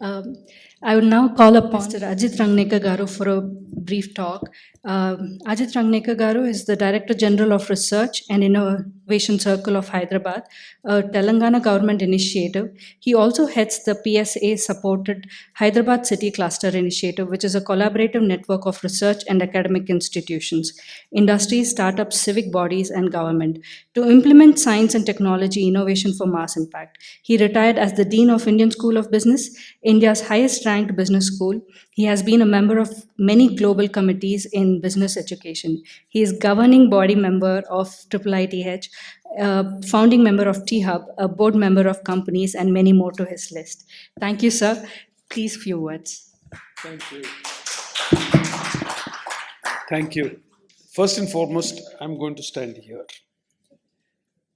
Um, I would now call upon Mr. Ajit Rangnekar Garu for a brief talk. Ajit Rangnekar Garu is the Director General of Research and Innovation Circle of Hyderabad, a Telangana government initiative. He also heads the PSA supported Hyderabad City Cluster Initiative, which is a collaborative network of research and academic institutions, industries, startups, civic bodies, and government to implement science and technology innovation for mass impact. He retired as the Dean of Indian School of Business, India's highest ranked business school. He has been a member of many global committees in business education. He is governing body member of IIITH, founding member of T Hub, a board member of companies, and many more to his list. Thank you, sir. Please, few words. Thank you. Thank you. First and foremost, I'm going to stand here.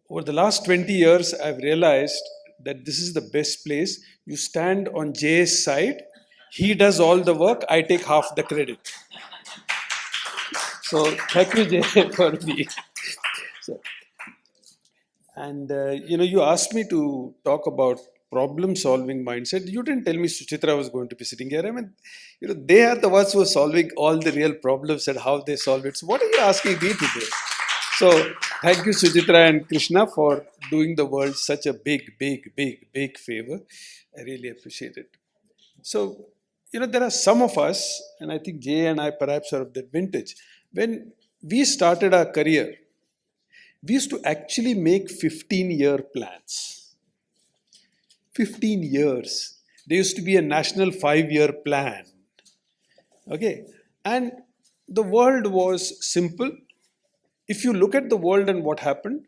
Over the last 20 years, I've realized that this is the best place. You stand on Jay's side, he does all the work, I take half the credit. So thank you, Jay, for me. So, and you asked me to talk about problem-solving mindset. You didn't tell me Suchitra was going to be sitting here. I mean, they are the ones who are solving all the real problems and how they solve it. So what are you asking me to do? So thank you, Suchitra and Krishna, for doing the world such a big favor. I really appreciate it. So, there are some of us, and I think Jay and I perhaps are of that vintage. When we started our career, we used to actually make 15-year plans. 15 years. There used to be a national 5-year plan. Okay. And the world was simple. If you look at the world and what happened,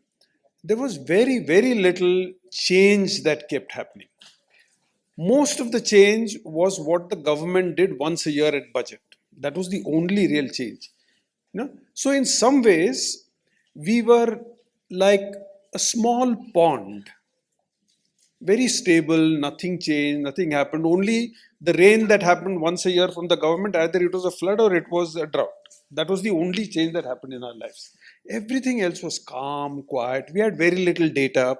there was very little change that kept happening. Most of the change was what the government did once a year at budget. That was the only real change. So in some ways, we were like a small pond. Very stable, nothing changed, nothing happened. Only the rain that happened once a year from the government, either it was a flood or it was a drought. That was the only change that happened in our lives. Everything else was calm, quiet. We had very little data.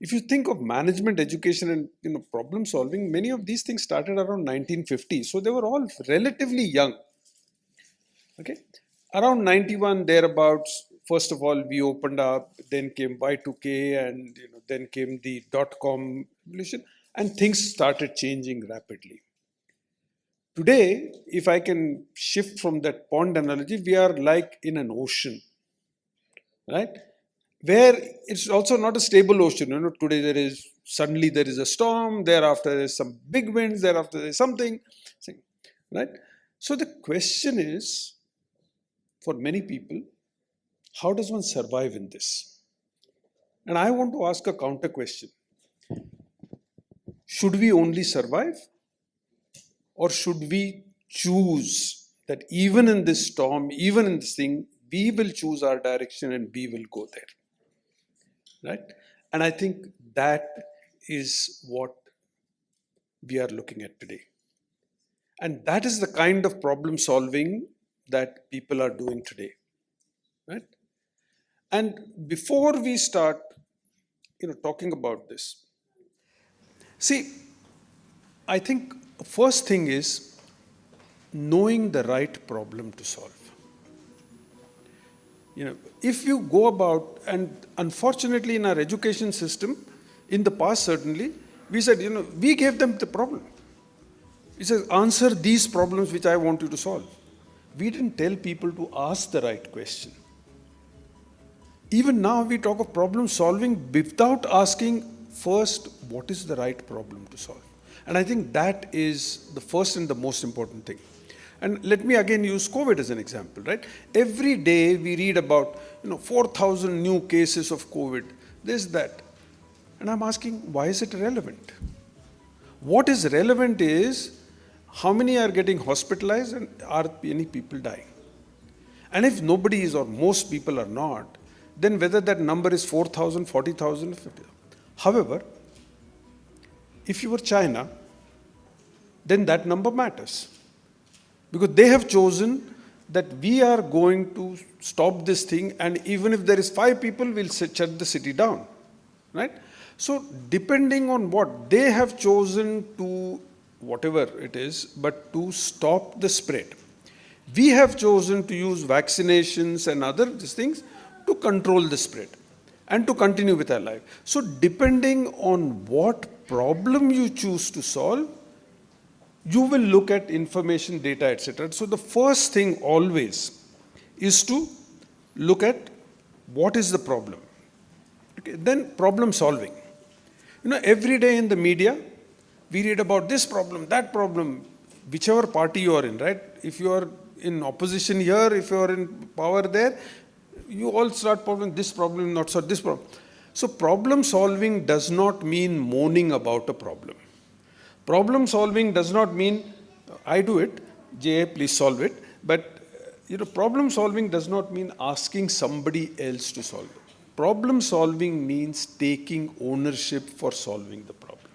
If you think of management, education, and problem solving, many of these things started around 1950. So they were all relatively young. Okay, around 91 thereabouts. First of all, we opened up. Then came Y2K, and then came the dot-com revolution, and things started changing rapidly. Today, if I can shift from that pond analogy, we are like in an ocean, right? Where it's also not a stable ocean. Today suddenly there is a storm, thereafter there's some big winds, thereafter there's something, right? So the question is, for many people, how does one survive in this? And I want to ask a counter question. Should we only survive? Or should we choose that even in this storm, even in this thing, we will choose our direction and we will go there, right? And I think that is what we are looking at today. And that is the kind of problem solving that people are doing today, right? And before we start, talking about this, see, I think first thing is knowing the right problem to solve. If you go about, and unfortunately in our education system, in the past certainly, we said, we gave them the problem. We said, answer these problems which I want you to solve. We didn't tell people to ask the right question. Even now we talk of problem solving without asking first, what is the right problem to solve? And I think that is the first and the most important thing. And let me again use COVID as an example, right? Every day we read about 4,000 new cases of COVID, this, that. And I'm asking, why is it relevant? What is relevant is how many are getting hospitalized and are any people dying? And if nobody is or most people are not, then whether that number is 4,000, 40,000, 50,000. However, if you were China, then that number matters. Because they have chosen that we are going to stop this thing, and even if there is 5 people, we'll shut the city down, right? So depending on what they have chosen to whatever it is, but to stop the spread. We have chosen to use vaccinations and other these things to control the spread and to continue with our life. So depending on what problem you choose to solve, you will look at information, data, etc. So the first thing always is to look at what is the problem. Okay, then problem solving. Every day in the media, we read about this problem, that problem, whichever party you are in, right? If you are in opposition here, if you are in power there, you all start problem, this problem, not solve this problem. So problem solving does not mean moaning about a problem. Problem solving does not mean I do it, Jay, please solve it. But problem solving does not mean asking somebody else to solve it. Problem solving means taking ownership for solving the problem.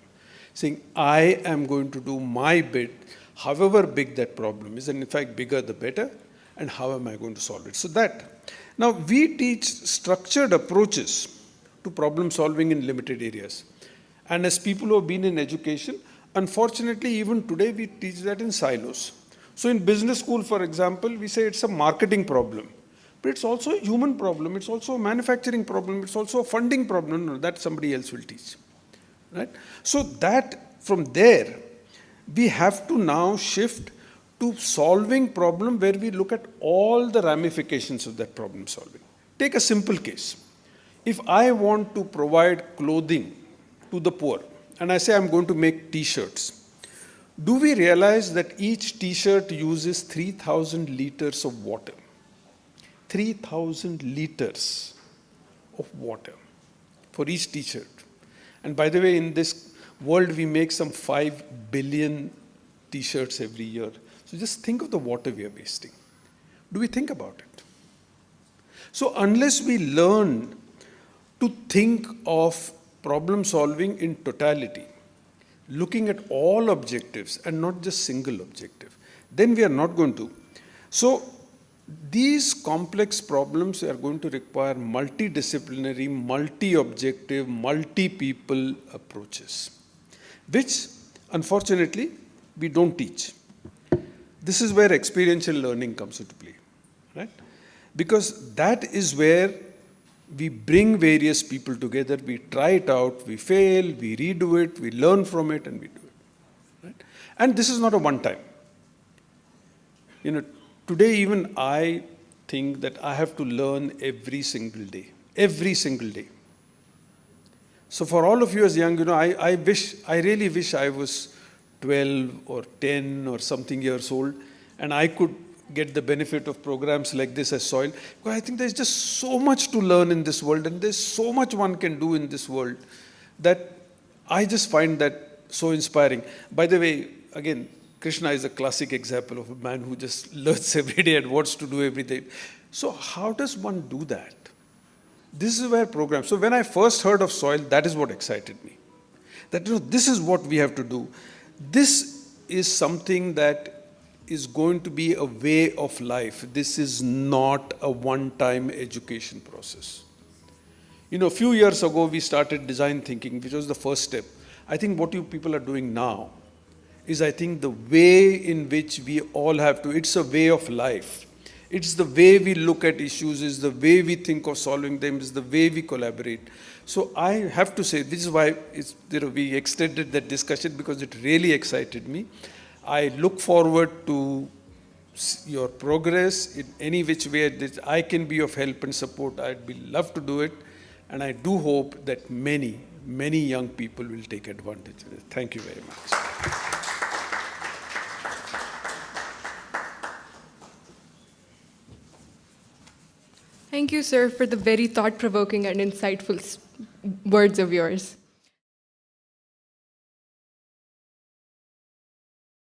Saying, I am going to do my bit, however big that problem is, and in fact, bigger the better, and how am I going to solve it? So that. Now, we teach structured approaches to problem solving in limited areas. And as people who have been in education, unfortunately, even today, we teach that in silos. So in business school, for example, we say it's a marketing problem. But it's also a human problem. It's also a manufacturing problem. It's also a funding problem. No, that somebody else will teach. Right? So that, from there, we have to now shift to solving problem where we look at all the ramifications of that problem solving. Take a simple case. If I want to provide clothing to the poor, and I say I'm going to make t-shirts, do we realize that each t-shirt uses 3,000 liters of water? 3,000 liters of water for each t-shirt. And by the way, in this world, we make some 5 billion t-shirts every year. So just think of the water we are wasting. Do we think about it? So unless we learn to think of problem solving in totality, looking at all objectives and not just single objective, then we are not going to. So these complex problems are going to require multidisciplinary, multi-objective, multi-people approaches, which unfortunately we don't teach. This is where experiential learning comes into play, right? Because that is where we bring various people together, we try it out, we fail, we redo it, we learn from it, and we do it. Right? And this is not a one-time. Today even I think that I have to learn every single day. Every single day. So for all of you as young, I really wish I was 12 or 10 or something years old, and I could get the benefit of programs like this as Soil. Because I think there's just so much to learn in this world, and there's so much one can do in this world that I just find that so inspiring. By the way, again, Krishna is a classic example of a man who just learns every day and wants to do everything. So how does one do that? This is where programs. So when I first heard of Soil, that is what excited me. That this is what we have to do. This is something that is going to be a way of life. This is not a one-time education process. A few years ago, we started design thinking, which was the first step. I think what you people are doing now is, I think, the way in which we all have to, it's a way of life. It's the way we look at issues, it's the way we think of solving them, it's the way we collaborate. So I have to say, this is why we extended that discussion, because it really excited me. I look forward to your progress in any which way that I can be of help and support. I'd love to do it. And I do hope that many, many young people will take advantage of it. Thank you very much. Thank you, sir, for the very thought-provoking and insightful words of yours.